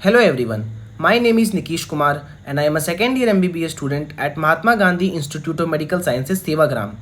Hello everyone, my name is Nikish Kumar and I am a second year MBBS student at Mahatma Gandhi Institute of Medical Sciences, Sevagram,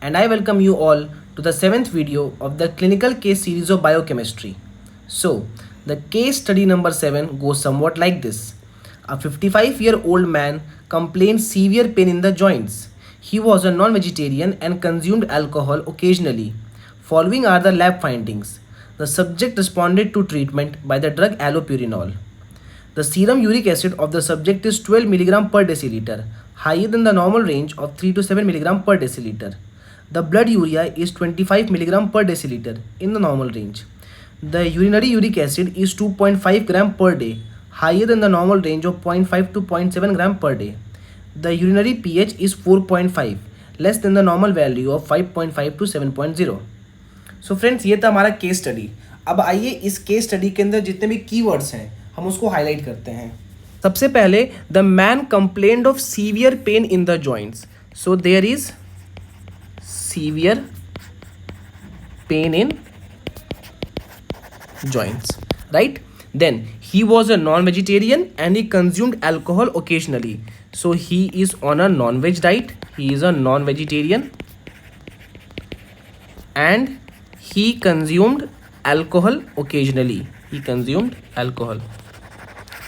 and I welcome you all to the 7th video of the clinical case series of biochemistry. So, the case study number 7 goes somewhat like this. A 55-year-old man complained severe pain in the joints. He was a non-vegetarian and consumed alcohol occasionally. Following are the lab findings. The subject responded to treatment by the drug allopurinol. The serum uric acid of the subject is 12 mg per deciliter, higher than the normal range of 3 to 7 mg per deciliter. The blood urea is 25 mg per deciliter in the normal range. The urinary uric acid is 2.5 gram per day, higher than the normal range of 0.5 to 0.7 gram per day. The urinary pH is 4.5, less than the normal value of 5.5 to 7.0. So friends, ये था हमारा case study. अब आइए इस case study के अंदर जितने भी कीवर्ड्स हैं हम उसको हाईलाइट करते हैं. सबसे पहले, the man complained of severe pain in the joints. So there is severe pain in joints, right? Then he was a non-vegetarian and he consumed alcohol occasionally. So he is on a non-veg diet. He is a non-vegetarian and he consumed alcohol occasionally. He consumed alcohol,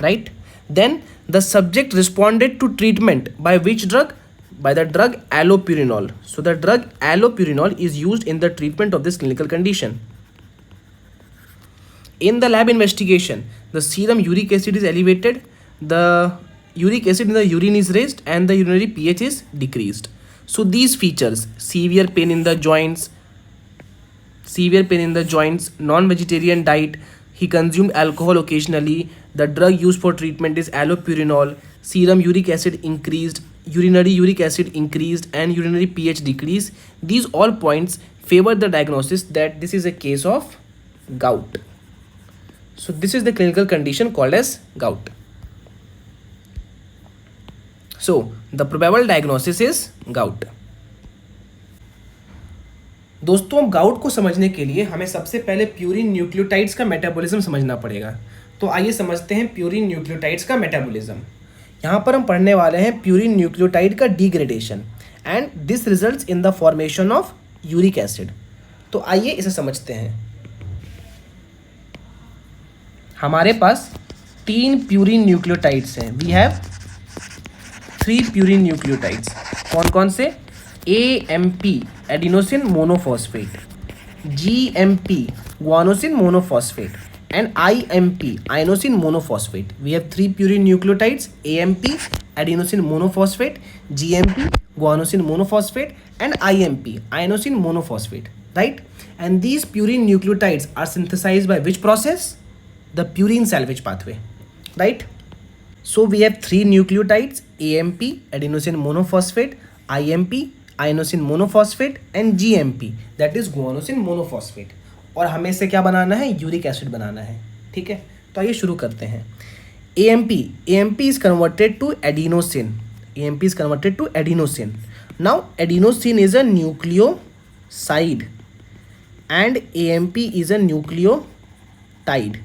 right? Then the subject responded to treatment by which drug? By the drug allopurinol. So the drug allopurinol is used in the treatment of this clinical condition. In the lab investigation, the serum uric acid is elevated, the uric acid in the urine is raised and the urinary pH is decreased. So these features, severe pain in the joints, non-vegetarian diet, he consumed alcohol occasionally, the drug used for treatment is allopurinol, serum uric acid increased, urinary uric acid increased and urinary pH decreased. These all points favor the diagnosis that this is a case of gout. So this is the clinical condition called as gout. So the probable diagnosis is gout. दोस्तों, gout को समझने के लिए हमें सबसे पहले purine nucleotides का metabolism समझना पड़ेगा. तो आइए समझते हैं प्यूरिन न्यूक्लियोटाइड्स का मेटाबॉलिज्म. यहाँ पर हम पढ़ने वाले हैं प्यूरिन न्यूक्लियोटाइड का degradation and this results in the formation of uric acid. तो आइए इसे समझते हैं. हमारे पास 3 प्यूरिन न्यूक्लियोटाइड्स हैं. We have 3 purine nucleotides. कौन कौन से? AMP adenosine monophosphate, GMP guanosine monophosphate and IMP inosine monophosphate. We have 3 purine nucleotides: AMP adenosine monophosphate, GMP guanosine monophosphate and IMP inosine monophosphate, right? And these purine nucleotides are synthesized by which process? The purine salvage pathway, right? So we have 3 nucleotides: AMP adenosine monophosphate, IMP inosine monophosphate and GMP that is guanosine monophosphate. और हमें इससे क्या बनाना है? Uric acid बनाना है. ठीक है, तो आइए शुरू करते हैं. AMP is converted to adenosine. Now adenosine is a nucleoside and AMP is a nucleotide.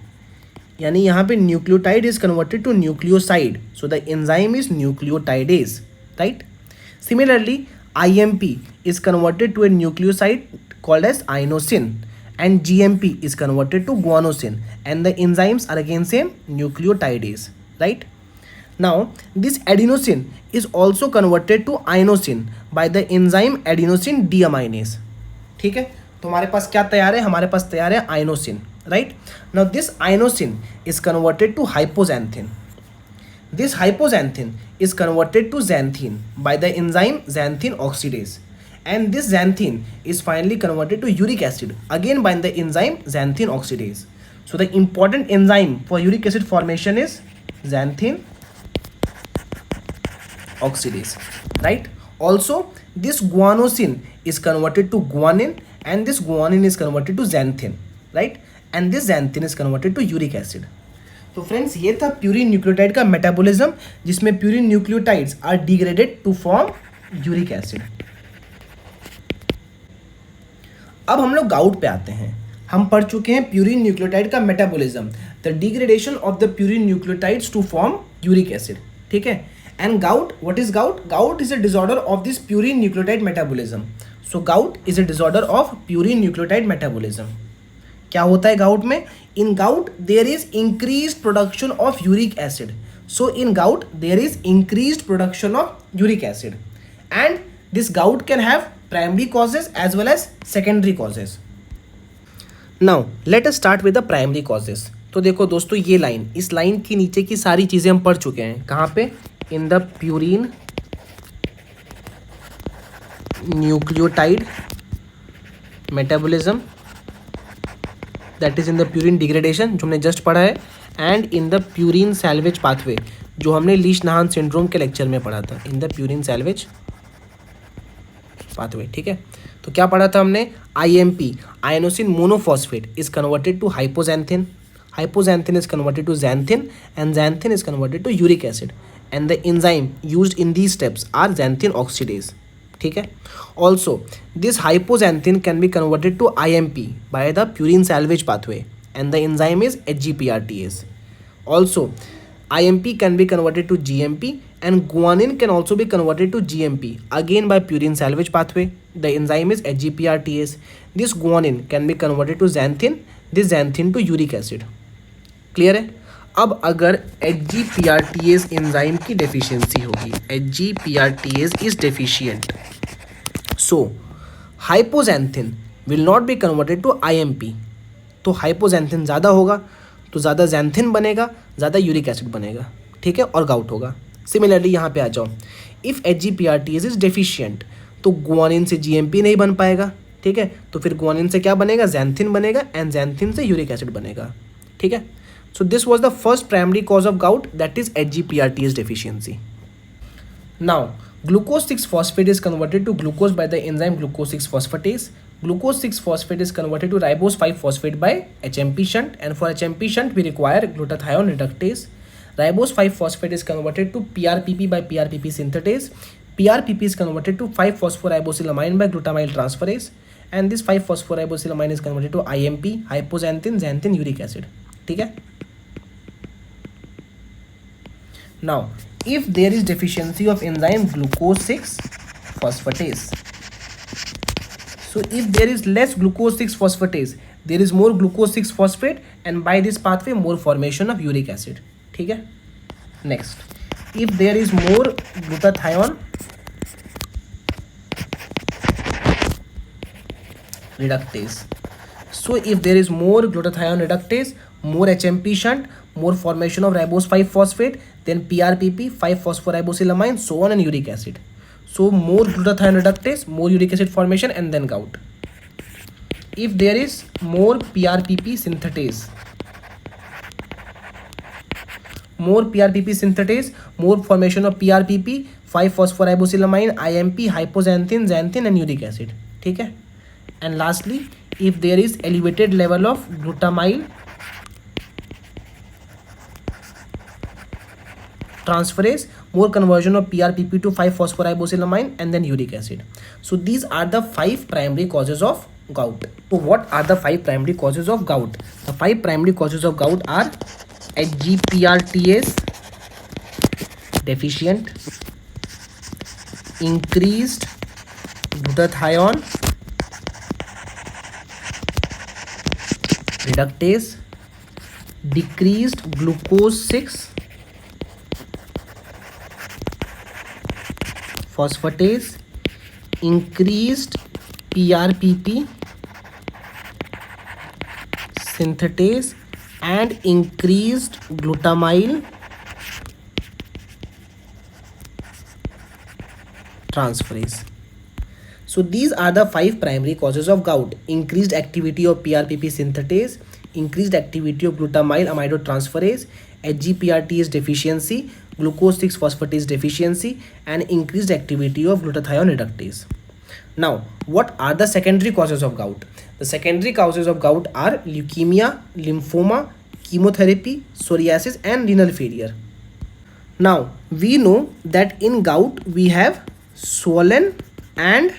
यानी यहाँ पे nucleotide is converted to nucleoside, so the enzyme is nucleotidase, right? Similarly IMP is converted to a nucleoside called as inosine and GMP is converted to guanosine and the enzymes are again same, nucleotidase, right? Now this adenosine is also converted to inosine by the enzyme adenosine deaminase. ठीक है, तो हमारे पास क्या तैयार है? हमारे पास तैयार है inosine, right? Now this inosine is converted to hypoxanthine. This hypoxanthine is converted to xanthine by the enzyme xanthine oxidase and this xanthine is finally converted to uric acid again by the enzyme xanthine oxidase. So the important enzyme for uric acid formation is xanthine oxidase, right? Also this guanosine is converted to guanine and this guanine is converted to xanthine, right? And this xanthine is converted to uric acid. तो friends, ये था purine nucleotide का metabolism जिसमें purine nucleotides are degraded to form uric acid. अब हम लोग gout पे आते हैं. हम पढ़ चुके हैं प्यूरिन न्यूक्लियोटाइड का metabolism, the degradation of the purine nucleotides to form uric acid, ठीक है। And gout, what is gout? Gout is a disorder of this purine nucleotide metabolism. So gout is a disorder of purine nucleotide metabolism. क्या होता है gout में? In gout there is increased production of uric acid. So in gout there is increased production of uric acid and this gout can have primary causes as well as secondary causes. Now let us start with the primary causes. तो देखो दोस्तों, ये line, इस line के नीचे की सारी चीज़ें हम पढ़ चुके हैं। कहाँ पे? In the purine nucleotide metabolism, that is in the purine degradation जो हमने जस्ट पढ़ा है, and in the purine salvage pathway जो हमने लीच-नाहन सिंड्रोम के लेक्चर में पढ़ा था, in the purine salvage pathway, ठीक है। तो क्या पढ़ा था हमने? IMP, inosine monophosphate is converted to hypoxanthine, hypoxanthine is converted to xanthine and xanthine is converted to uric acid and the enzyme used in these steps are xanthine oxidase, ठीक है। Also this hypoxanthine can be converted to IMP by the purine salvage pathway and the enzyme is HGPRTase. Also IMP can be converted to GMP and guanine can also be converted to GMP again by purine salvage pathway. The enzyme is HGPRTase. This guanine can be converted to xanthine, this xanthine to uric acid. Clear है? अब अगर HGPRTase enzyme की deficiency होगी, HGPRTase is deficient, so hypoxanthine will not be converted to IMP। तो हाइपोजैंथिन ज़्यादा होगा तो ज़्यादा xanthine बनेगा, ज़्यादा यूरिक एसिड बनेगा, ठीक है, और गाउट होगा। सिमिलरली यहाँ पे आ जाओ, इफ़ HGPRTase इज डेफिशिएंट तो गुआनिन से GMP नहीं बन पाएगा, ठीक है। तो फिर गुआनिन से क्या बनेगा? xanthine बनेगा एंड xanthine से यूरिक एसिड बनेगा, ठीक है। So this was the first primary cause of gout, that is HGPRTase deficiency. Now glucose 6-phosphate is converted to glucose by the enzyme glucose 6-phosphatase. Glucose 6-phosphate is converted to ribose 5-phosphate by HMP shunt, and for HMP shunt we require glutathione reductase. Ribose 5-phosphate is converted to PRPP by PRPP synthetase. PRPP is converted to 5-phosphoribosylamine by glutamyl transferase, and this 5-phosphoribosylamine is converted to IMP, hypoxanthine, xanthine, uric acid, ठीक है। Now, if there is deficiency of enzyme glucose 6-phosphatase, so if there is less glucose 6-phosphatase, there is more glucose 6-phosphate, and by this pathway more formation of uric acid, ठीक है। Next, if there is more glutathione reductase, so if there is more glutathione reductase, more HMP shunt, more formation of ribose 5-phosphate, then PRPP, 5-phosphoribosylamine, so on, and uric acid. So more glutathione reductase, more uric acid formation, and then gout. If there is more PRPP synthetase, more formation of PRPP, 5-phosphoribosylamine, IMP, hypoxanthine, xanthine, and uric acid, ठीक है। And lastly, if there is elevated level of glutamyl transferase, more conversion of PRPP to 5-phosphoribosylamine, and then uric acid. So these are the 5 primary causes of gout. So what are the 5 primary causes of gout? The 5 primary causes of gout are HGPRTase deficient, increased glutathione reductase, decreased glucose 6-phosphatase, increased PRPP synthetase, and increased glutamyl transferase. So these are the 5 primary causes of gout: increased activity of PRPP synthetase, increased activity of glutamyl aminotransferase, HGPRTase deficiency, glucose 6-phosphatase deficiency, and increased activity of glutathione reductase. Now, what are the secondary causes of gout? The secondary causes of gout are leukemia, lymphoma, chemotherapy, psoriasis, and renal failure. Now, we know that in gout we have swollen and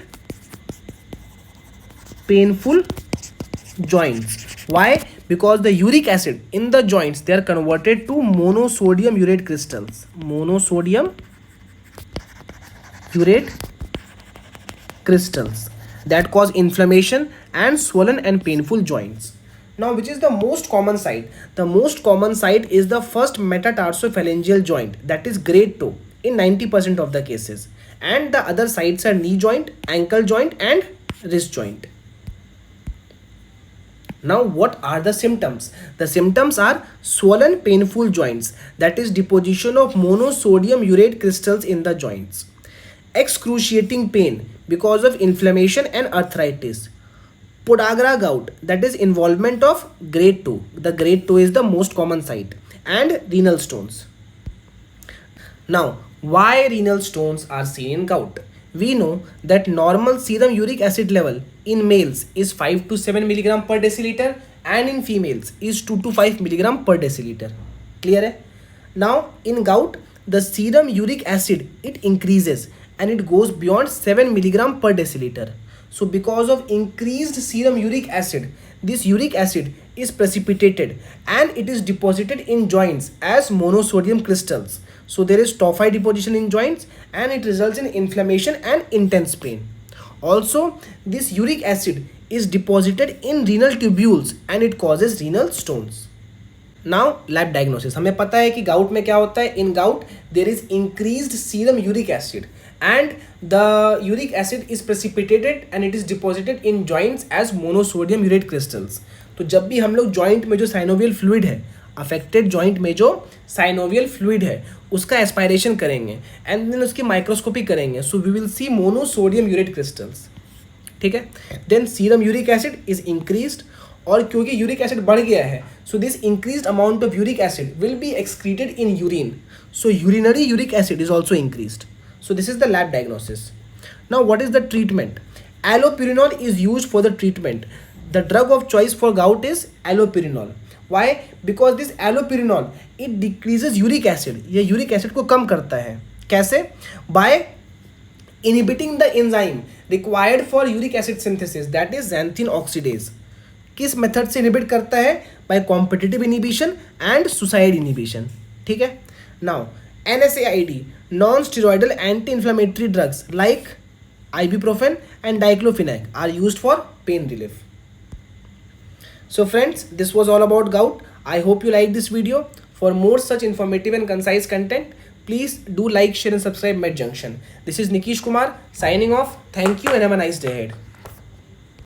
painful joints. Why? Because the uric acid in the joints, they are converted to monosodium urate crystals. Monosodium urate crystals that cause inflammation and swollen and painful joints. Now, which is the most common site? The most common site is the first metatarsophalangeal joint, that is great toe, in 90% of the cases. And the other sites are knee joint, ankle joint, and wrist joint. Now, what are the symptoms? The symptoms are swollen, painful joints, that is deposition of monosodium urate crystals in the joints. Excruciating pain because of inflammation and arthritis. Podagra gout, that is involvement of great toe. The great toe is the most common site. And renal stones. Now, why renal stones are seen in gout? We know that normal serum uric acid level in males is 5 to 7 milligram per deciliter and in females is 2 to 5 milligram per deciliter. Clear hai? Now, in gout, the serum uric acid, it increases and it goes beyond 7 milligram per deciliter. So because of increased serum uric acid, this uric acid is precipitated and it is deposited in joints as monosodium crystals. So there is tophi deposition in joints and it results in inflammation and intense pain. Also, this uric acid is deposited in renal tubules and it causes renal stones. Now, lab diagnosis. हमें पता है कि gout में क्या होता है. In gout, there is increased serum uric acid and the uric acid is precipitated and it is deposited in joints as monosodium urate crystals. तो जब भी हम लोग joint में जो synovial fluid है, affected joint में जो synovial fluid है, उसका aspiration करेंगे and then उसकी microscopy करेंगे. So we will see monosodium urate crystals. ठीक है. Then serum uric acid is increased और क्योंकि यूरिक एसिड बढ़ गया है, so this increased amount of uric acid will be excreted in urine. So urinary uric acid is also increased. So this is the lab diagnosis. Now what is the treatment? Allopurinol is used for the treatment. The drug of choice for gout is allopurinol. Why? Because this allopurinol it decreases uric acid. ये uric acid को कम करता है. कैसे? By inhibiting the enzyme required for uric acid synthesis, that is xanthine oxidase. किस method से inhibit करता है? By competitive inhibition and suicide inhibition. ठीक है. Now NSAID, non steroidal anti inflammatory drugs like ibuprofen and diclofenac are used for pain relief. So friends, this was all about gout. I hope you liked this video. For more such informative and concise content, please do like, share and subscribe MedJunction. This is Nikish Kumar signing off. Thank you and have a nice day ahead.